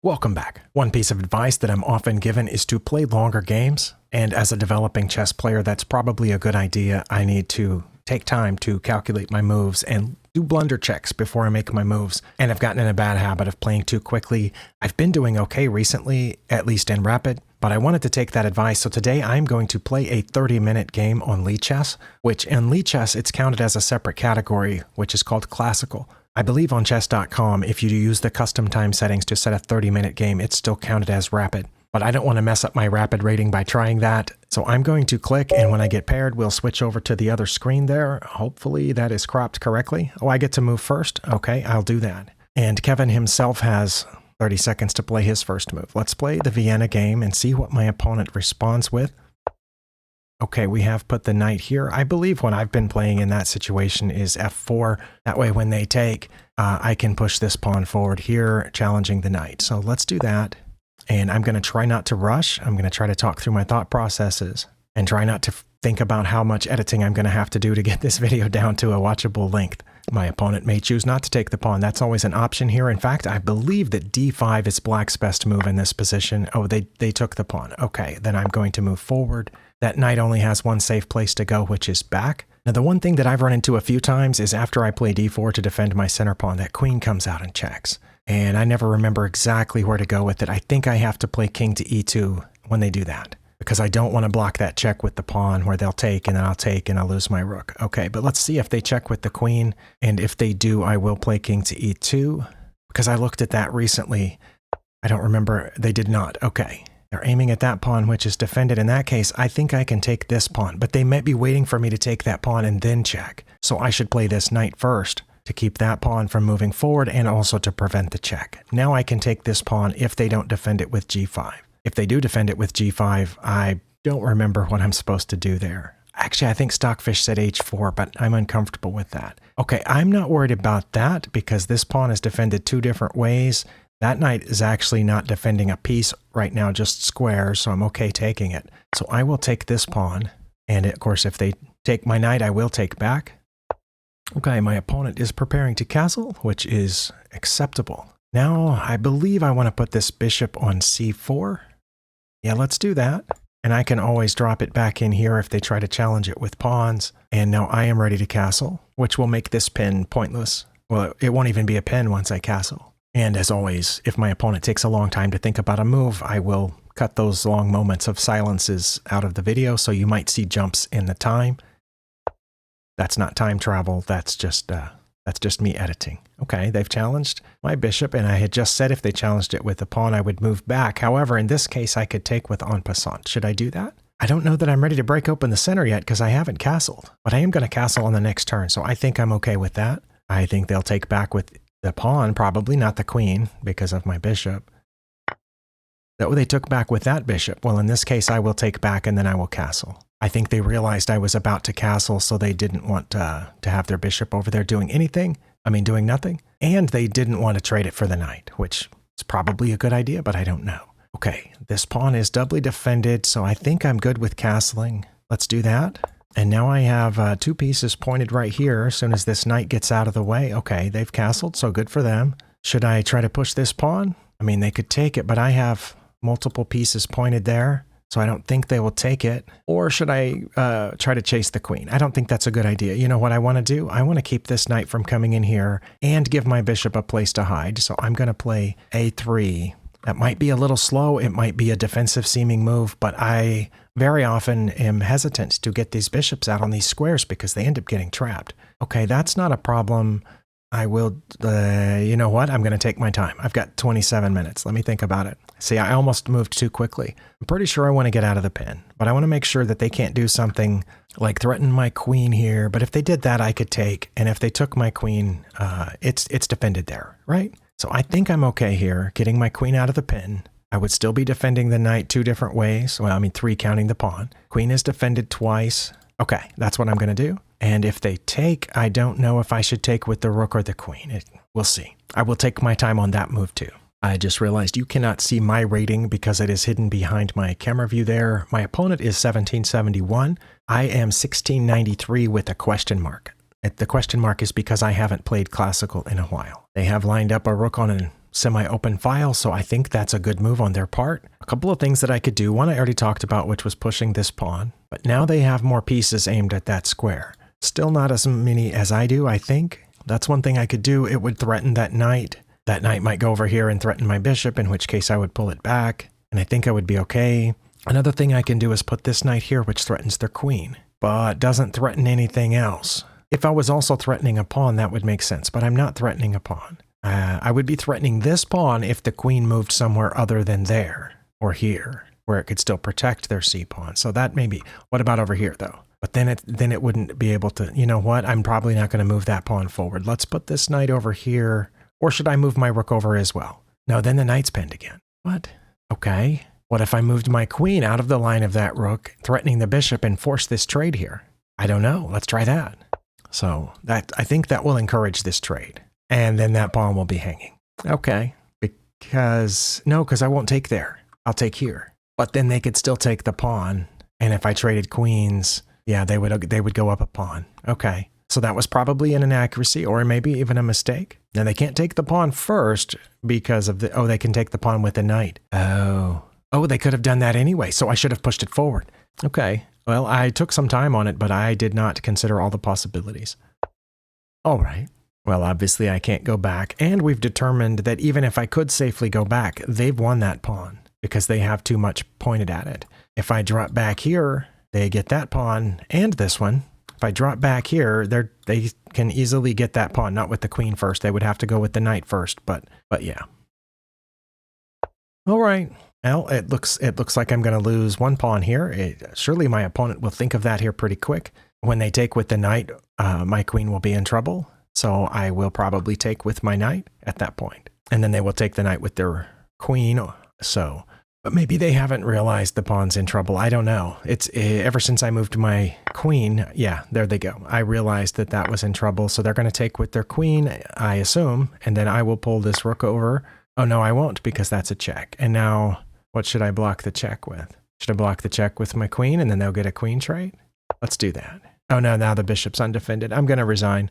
Welcome back. One piece of advice that I'm often given is to play longer games, and as a developing chess player, that's probably a good idea. I need to take time to calculate my moves and do blunder checks before I make my moves, and I've gotten in a bad habit of playing too quickly. I've been doing okay recently, at least in Rapid, but I wanted to take that advice, so today I'm going to play a 30-minute game on Lichess, which in Lichess it's counted as a separate category, which is called Classical. I believe on chess.com, if you use the custom time settings to set a 30-minute game, it's still counted as Rapid. But I don't want to mess up my Rapid rating by trying that, so I'm going to click, and when I get paired, we'll switch over to the other screen there. Hopefully that is cropped correctly. Oh, I get to move first? Okay, I'll do that. And Kevin himself has 30 seconds to play his first move. Let's play the Vienna game and see what my opponent responds with. Okay, we have put the knight here. I believe what I've been playing in that situation is f4. That way when they take, I can push this pawn forward here, challenging the knight. So let's do that. And I'm going to try not to rush. I'm going to try to talk through my thought processes and try not to think about how much editing I'm going to have to do to get this video down to a watchable length. My opponent may choose not to take the pawn. That's always an option here. In fact, I believe that d5 is black's best move in this position. Oh, they took the pawn. Okay, then I'm going to move forward. That knight only has one safe place to go, which is back. Now, the one thing that I've run into a few times is after I play d4 to defend my center pawn, that queen comes out and checks. And I never remember exactly where to go with it. I think I have to play king to e2 when they do that, because I don't want to block that check with the pawn where they'll take and then I'll take and I'll lose my rook. Okay, but let's see if they check with the queen. And if they do, I will play king to e2, because I looked at that recently. I don't remember. They did not. Okay. They're aiming at that pawn, which is defended. In that case, I think I can take this pawn, but they might be waiting for me to take that pawn and then check. So I should play this knight first to keep that pawn from moving forward and also to prevent the check. Now I can take this pawn if they don't defend it with g5. If they do defend it with g5, I don't remember what I'm supposed to do there. Actually, I think Stockfish said h4, but I'm uncomfortable with that. Okay, I'm not worried about that because this pawn is defended two different ways. That knight is actually not defending a piece right now, just squares, so I'm okay taking it. So I will take this pawn, and of course if they take my knight, I will take back. Okay, my opponent is preparing to castle, which is acceptable. Now, I believe I want to put this bishop on c4. Yeah, let's do that. And I can always drop it back in here if they try to challenge it with pawns. And now I am ready to castle, which will make this pin pointless. Well, it won't even be a pin once I castle. And as always, if my opponent takes a long time to think about a move, I will cut those long moments of silences out of the video, so you might see jumps in the time. That's not time travel, that's just me editing. Okay, they've challenged my bishop, and I had just said if they challenged it with a pawn, I would move back. However, in this case, I could take with en passant. Should I do that? I don't know that I'm ready to break open the center yet because I haven't castled, but I am going to castle on the next turn, so I think I'm okay with that. I think they'll take back with the pawn, probably not the queen, because of my bishop. That they took back with that bishop. Well, in this case, I will take back and then I will castle. I think they realized I was about to castle, so they didn't want to have their bishop over there doing anything. I mean, doing nothing. And they didn't want to trade it for the knight, which is probably a good idea, but I don't know. Okay, this pawn is doubly defended, so I think I'm good with castling. Let's do that. And now I have two pieces pointed right here as soon as this knight gets out of the way. Okay, they've castled, so good for them. Should I try to push this pawn? I mean, they could take it, but I have multiple pieces pointed there, so I don't think they will take it. Or should I try to chase the queen? I don't think that's a good idea. You know what I want to do? I want to keep this knight from coming in here and give my bishop a place to hide. So I'm going to play a3. That might be a little slow. It might be a defensive seeming move, but I very often am hesitant to get these bishops out on these squares because they end up getting trapped. Okay, that's not a problem. I will, you know what? I'm going to take my time. I've got 27 minutes. Let me think about it. See, I almost moved too quickly. I'm pretty sure I want to get out of the pin, but I want to make sure that they can't do something like threaten my queen here. But if they did that, I could take. And if they took my queen, it's defended there, right? So I think I'm okay here, getting my queen out of the pin. I would still be defending the knight two different ways. Well, I mean, three counting the pawn. Queen is defended twice. Okay, that's what I'm going to do. And if they take, I don't know if I should take with the rook or the queen. We'll see. I will take my time on that move too. I just realized you cannot see my rating because it is hidden behind my camera view there. My opponent is 1771. I am 1693 with a question mark. The question mark is because I haven't played classical in a while. They have lined up a rook on a semi-open file, so I think that's a good move on their part. A couple of things that I could do. One I already talked about, which was pushing this pawn, but now they have more pieces aimed at that square. Still not as many as I do, I think. That's one thing I could do. It would threaten that knight. That knight might go over here and threaten my bishop, in which case I would pull it back, and I think I would be okay. Another thing I can do is put this knight here, which threatens their queen, but doesn't threaten anything else. If I was also threatening a pawn, that would make sense, but I'm not threatening a pawn. I would be threatening this pawn if the queen moved somewhere other than there, or here, where it could still protect their c-pawn. So that may be. What about over here, though? But then it wouldn't be able to, you know what? I'm probably not going to move that pawn forward. Let's put this knight over here. Or should I move my rook over as well? No, then the knight's pinned again. What? Okay. What if I moved my queen out of the line of that rook, threatening the bishop, and force this trade here? I don't know. Let's try that. So I think that will encourage this trade. And then that pawn will be hanging. Okay. Because I won't take there. I'll take here. But then they could still take the pawn. And if I traded queens, yeah, they would go up a pawn. Okay. So that was probably an inaccuracy or maybe even a mistake. Now they can't take the pawn first because of they can take the pawn with the knight. Oh, they could have done that anyway. So I should have pushed it forward. Okay. Well, I took some time on it, but I did not consider all the possibilities. All right. Well, obviously I can't go back. And we've determined that even if I could safely go back, they've won that pawn because they have too much pointed at it. If I drop back here, they get that pawn and this one. If I drop back here, they can easily get that pawn, not with the queen first. They would have to go with the knight first, but yeah. All right. Well, it looks like I'm going to lose one pawn here. Surely my opponent will think of that here pretty quick. When they take with the knight, my queen will be in trouble. So I will probably take with my knight at that point. And then they will take the knight with their queen. But maybe they haven't realized the pawn's in trouble. I don't know. It's ever since I moved my queen. Yeah, there they go. I realized that was in trouble. So they're going to take with their queen, I assume. And then I will pull this rook over. Oh, no, I won't because that's a check. And now what should I block the check with? Should I block the check with my queen and then they'll get a queen trade? Let's do that. Oh, no, now the bishop's undefended. I'm going to resign.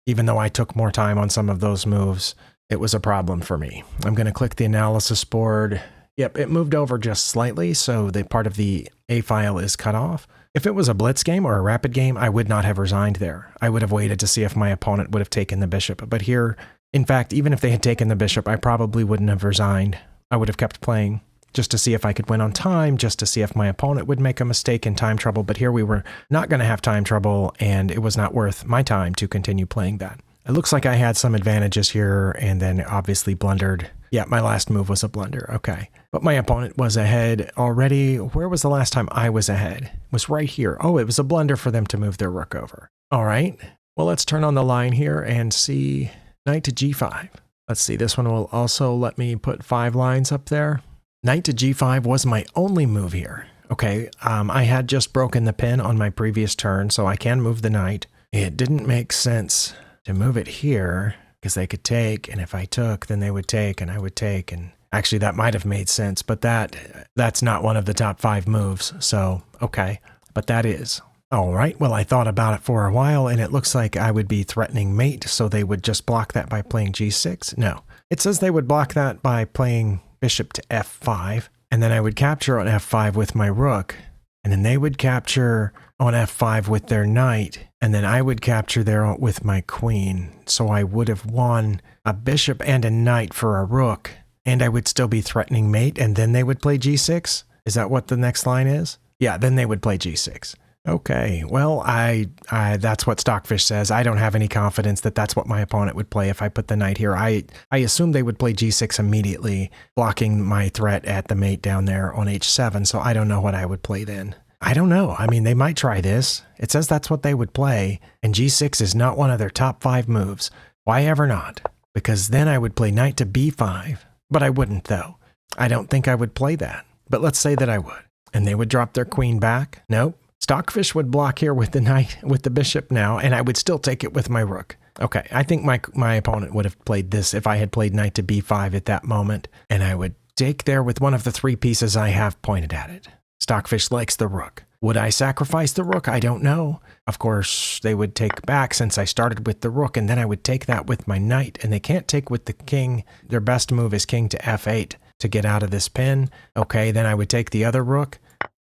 Even though I took more time on some of those moves, it was a problem for me. I'm going to click the analysis board. Yep, it moved over just slightly, so the part of the A file is cut off. If it was a blitz game or a rapid game, I would not have resigned there. I would have waited to see if my opponent would have taken the bishop. But here, in fact, even if they had taken the bishop, I probably wouldn't have resigned. I would have kept playing just to see if I could win on time, just to see if my opponent would make a mistake in time trouble. But here we were not going to have time trouble, and it was not worth my time to continue playing that. It looks like I had some advantages here and then obviously blundered. Yeah, my last move was a blunder. Okay. But my opponent was ahead already. Where was the last time I was ahead? It was right here. Oh, it was a blunder for them to move their rook over. All right. Well, let's turn on the line here and see knight to g5. Let's see. This one will also let me put 5 lines up there. Knight to g5 was my only move here. Okay. I had just broken the pin on my previous turn, so I can move the knight. It didn't make sense to move it here because they could take, and if I took, then they would take and I would take, and actually that might have made sense, but that's not one of the top 5 moves, so okay, but that is. All right, well, I thought about it for a while, and it looks like I would be threatening mate, so they would just block that by playing g6. No, it says they would block that by playing bishop to f5, and then I would capture on f5 with my rook, and then they would capture on f5 with their knight, and then I would capture there with my queen. So I would have won a bishop and a knight for a rook, and I would still be threatening mate, and then they would play g6? Is that what the next line is? Yeah, then they would play g6. Okay, well, I that's what Stockfish says. I don't have any confidence that that's what my opponent would play if I put the knight here. I assume they would play g6 immediately, blocking my threat at the mate down there on h7, so I don't know what I would play then. I don't know. I mean, they might try this. It says that's what they would play, and g6 is not one of their top 5 moves. Why ever not? Because then I would play knight to b5, but I wouldn't, though. I don't think I would play that, but let's say that I would. And they would drop their queen back. Nope. Stockfish would block here with the knight, with the bishop now, and I would still take it with my rook. Okay, I think my opponent would have played this if I had played knight to b5 at that moment, and I would take there with one of the 3 pieces I have pointed at it. Stockfish likes the rook. Would I sacrifice the rook? I don't know. Of course, they would take back since I started with the rook, and then I would take that with my knight, and they can't take with the king. Their best move is king to f8 to get out of this pin. Okay, then I would take the other rook,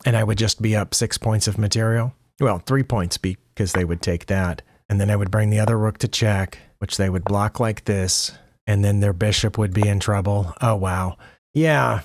and I would just be up 6 points of material. Well, 3 points because they would take that. And then I would bring the other rook to check, which they would block like this, and then their bishop would be in trouble. Oh, wow. Yeah.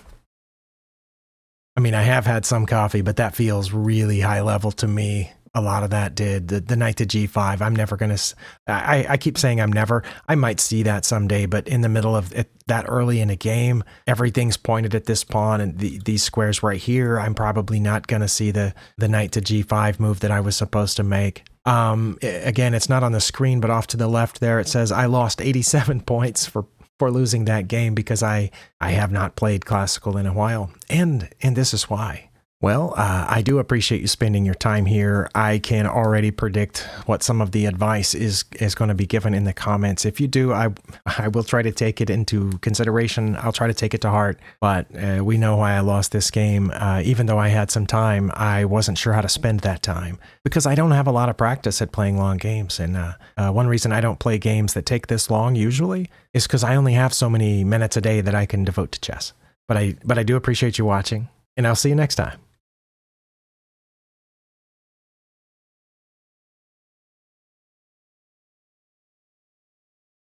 I mean, I have had some coffee, but that feels really high level to me. A lot of that did. The knight to g5, I'm never going to... I keep saying I'm never. I might see that someday, but in the middle of it, that early in a game, everything's pointed at this pawn and these squares right here. I'm probably not going to see the knight to g5 move that I was supposed to make. Again, it's not on the screen, but off to the left there, it says I lost 87 points for losing that game because I have not played classical in a while. And this is why. Well, I do appreciate you spending your time here. I can already predict what some of the advice is going to be given in the comments. If you do, I will try to take it into consideration. I'll try to take it to heart. But we know why I lost this game. Even though I had some time, I wasn't sure how to spend that time because I don't have a lot of practice at playing long games. And one reason I don't play games that take this long usually is because I only have so many minutes a day that I can devote to chess. But I do appreciate you watching, and I'll see you next time.